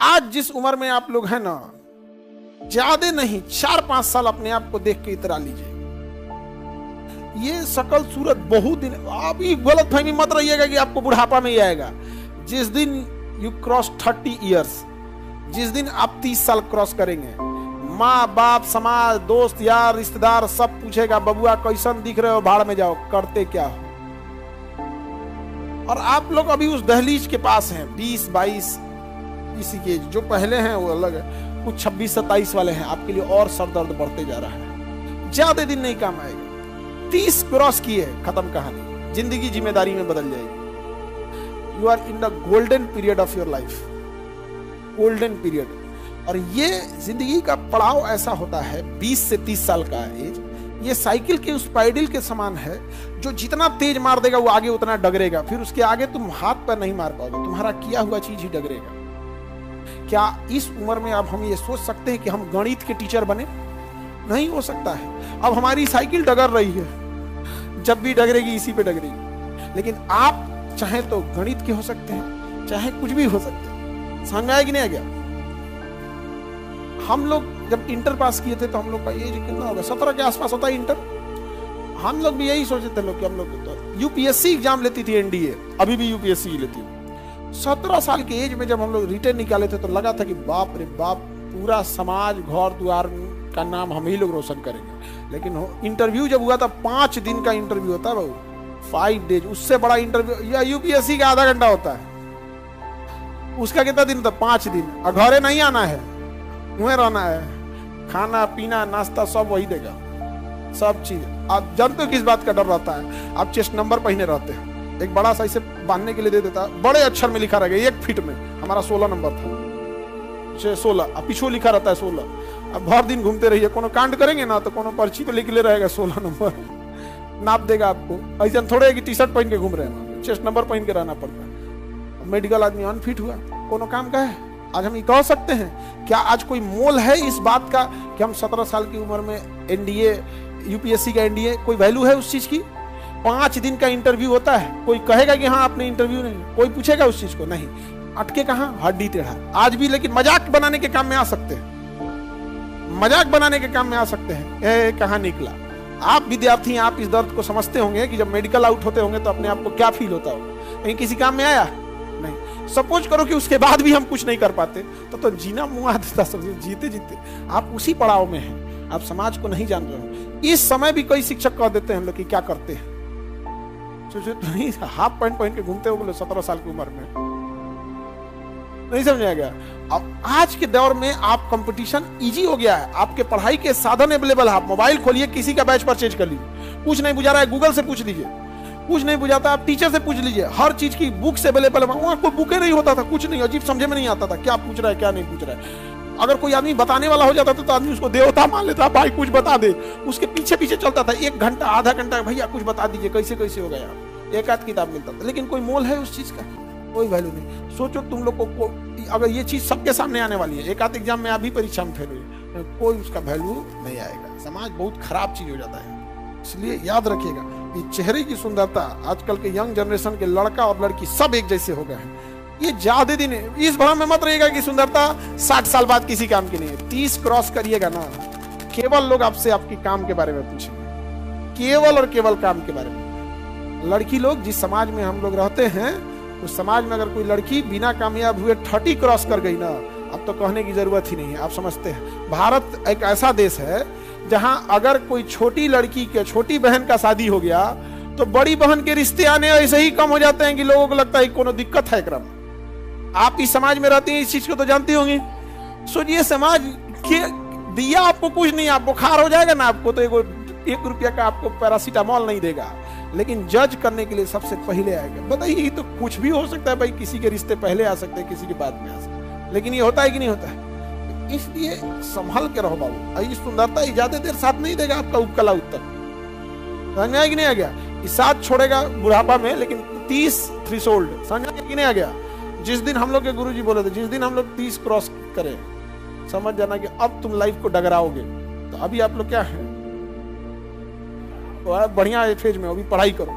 आज जिस उम्र में आप लोग हैं ना, ज्यादा नहीं 4-5 साल अपने आप को देख के इतरा लीजिए। ये शकल सूरत बहुत दिन, आप ये गलत फहमी मत रहिएगा कि आपको बुढ़ापा में ही आएगा। जिस दिन यू क्रॉस 30 ईयर्स, जिस दिन आप 30 साल क्रॉस करेंगे, माँ बाप समाज दोस्त यार रिश्तेदार सब पूछेगा बबुआ कैसन दिख रहे हो, भाड़ में जाओ, करते क्या हो। और आप लोग अभी उस दहलीज के पास हैं, 20-22 इसी के, जो पहले हैं वो अलग है, कुछ 26-27 वाले हैं, आपके लिए और सर दर्द बढ़ते जा रहा है, ज्यादा दिन नहीं काम आएगा। 30 क्रॉस किए, खत्म कहानी, जिंदगी जिम्मेदारी में बदल जाएगी। You are in the golden period of your life, golden period. और ये जिंदगी का पड़ाव ऐसा होता है 20 से 30 साल का एज, ये साइकिल के उस पैडल के समान है, जो जितना तेज मार देगा वो आगे उतना डगरेगा, फिर उसके आगे तुम हाथ पर नहीं मार पाओगे, तुम्हारा किया हुआ चीज ही डगरेगा। क्या इस उम्र में अब हम ये सोच सकते हैं कि हम गणित के टीचर बने? नहीं हो सकता है। अब हमारी साइकिल डगर रही है, जब भी डगरेगी इसी पे डगरेगी। लेकिन आप चाहे तो गणित के हो सकते हैं, चाहे कुछ भी हो सकते हैं। समझ में आया कि नहीं आ गया? हम लोग जब इंटर पास किए थे तो हम लोग का एज कितना होगा, 17 के आसपास होता है इंटर। हम लोग भी यही सोचते थे लोग कि हम लोग तो यूपीएससी एग्जाम लेती थी एनडीए, अभी भी यूपीएससी लेती है। 17 साल के एज में जब हम लोग रिटर्न निकाले थे तो लगा था कि बाप रे बाप, पूरा समाज घर द्वार का नाम हम ही लोग रोशन करेंगे। लेकिन इंटरव्यू जब हुआ था, 5 दिन का इंटरव्यू होता है बाबू, 5 डेज, उससे बड़ा इंटरव्यू या यूपीएससी का आधा घंटा होता है। उसका कितना दिन था? 5 दिन। और घरे नहीं आना है, वहीं रहना है, खाना पीना नाश्ता सब वही देगा, सब चीज। आप जानते हो किस बात का डर रहता है? आप चेस्ट नंबर पहने रहते हैं, एक बड़ा सा इसे बांधने के लिए दे देता, बड़े अक्षर में लिखा रहेगा 1 फीट में, हमारा 16 नंबर था, 16, अब पीछे लिखा रहता है 16। अब भर दिन घूमते रहिए, कोनो कांड करेंगे ना तो कोनो पर्ची पे लिख ले रहेगा 16 नंबर, नाप देगा आपको। ऐसा थोड़े है कि टी शर्ट पहन के घूम रहे हैं, चेस्ट नंबर पहन के रहना पड़ता है। मेडिकल आदमी अनफिट हुआ, कोनो काम का है? आज हम ये कह सकते हैं? क्या आज कोई मोल है इस बात का कि हम 17 साल की उम्र में एनडीए, यूपीएससी का एनडीए, कोई वैल्यू है उस चीज की? 5 दिन का इंटरव्यू होता है, कोई कहेगा कि हाँ आपने इंटरव्यू नहीं, कोई पूछेगा उस चीज को? नहीं। अटके कहाँ? हड्डी टेढ़ा आज भी। लेकिन मजाक बनाने के काम में आ सकते हैं, मजाक बनाने के काम में आ सकते हैं। कहाँ निकला? आप विद्यार्थी, आप इस दर्द को समझते होंगे कि जब मेडिकल आउट होते होंगे तो अपने आप को क्या फील होता होगा। कहीं किसी काम में आया? नहीं। सपोज करो कि उसके बाद भी हम कुछ नहीं कर पाते तो जीना मुआ देता सब, जीते जीते आप उसी पड़ाव में हैं, आप समाज को नहीं जान रहे हो। इस समय भी कई शिक्षक कह देते हैं हम लोग कि क्या करते हैं, हाफ पैंट पहन के घूमते हो 17 साल की उम्र में, नहीं समझा गया? अब आज के दौर में आप कंपटीशन इजी हो गया है, आपके पढ़ाई के साधन अवेलेबल है। आप मोबाइल खोलिए, किसी का बैच परचेज कर लीजिए, कुछ नहीं बुझा रहा है गूगल से पूछ लीजिए, कुछ नहीं बुझाता आप टीचर से पूछ लीजिए, हर चीज की बुक्स अवेलेबल है। वहां कोई बुके नहीं होता था, कुछ नहीं, अजीब समझे में नहीं आता था क्या पूछ रहा है क्या नहीं पूछ रहा है। अगर कोई आदमी बताने वाला हो जाता था तो आदमी उसको देवता मान लेता, भाई कुछ बता दे, उसके पीछे पीछे चलता था 1 घंटा आधा घंटा, भैया कुछ बता दीजिए कैसे कैसे हो गया। एक आध किताब मिलता था, लेकिन कोई मोल है उस चीज का? कोई वैल्यू नहीं। सोचो तुम लोग को अगर ये चीज सबके सामने आने वाली है, एक आध एग्जाम में अभी परीक्षा में फेल हुई, कोई उसका वैल्यू नहीं आएगा। समाज बहुत खराब चीज हो जाता है। इसलिए याद रखिएगा, ये चेहरे की सुंदरता, आजकल के यंग जनरेशन के लड़का और लड़की सब एक जैसे हो गए हैं। ये ज्यादा दिन इस भ्रम में मत रहिएगा कि सुंदरता 60 साल बाद किसी काम की नहीं है। 30 क्रॉस करिएगा ना, केवल लोग आपसे आपके काम के बारे में पूछेंगे, केवल और केवल काम के बारे में। लड़की लोग, जिस समाज में हम लोग रहते हैं उस समाज में अगर कोई लड़की बिना कामयाब हुए 30 क्रॉस कर गई ना, अब तो कहने की जरूरत ही नहीं है। आप समझते हैं भारत एक ऐसा देश है जहां अगर कोई छोटी लड़की के, छोटी बहन का शादी हो गया तो बड़ी बहन के रिश्ते आने ऐसे ही कम हो जाते हैं कि लोगों को लगता है कोनो दिक्कत है क्रम। आप इस समाज में रहती हैं, इस चीज को तो जानती होंगी। सोचिए, समाज के दिया आपको कुछ नहीं, आप बुखार हो जाएगा ना आपको तो 1 रुपया का आपको पैरासीटामोल नहीं देगा, लेकिन जज करने के लिए सबसे पहले आएगा। बताइए, तो कुछ भी हो सकता है भाई, किसी के रिश्ते पहले आ सकते हैं, किसी के बाद में आ सकते हैं, लेकिन ये होता है कि नहीं होता है? इसलिए संभल के रहो बाबू। इस सुंदरता ज्यादा देर साथ नहीं देगा आपका उपकला उत्तर, समझ में आया कि नहीं आ गया? इस साथ छोड़ेगा बुढ़ापा में, लेकिन 30 थ्रेशोल्ड, समझ में आया कि नहीं आ गया? जिस दिन हम लोग के गुरुजी बोले थे, जिस दिन हम लोग 30 क्रॉस करें, समझ जाना कि अब तुम लाइफ को डगराओगे। तो अभी आप लोग क्या है, बढ़िया फेज में, अभी पढ़ाई करो,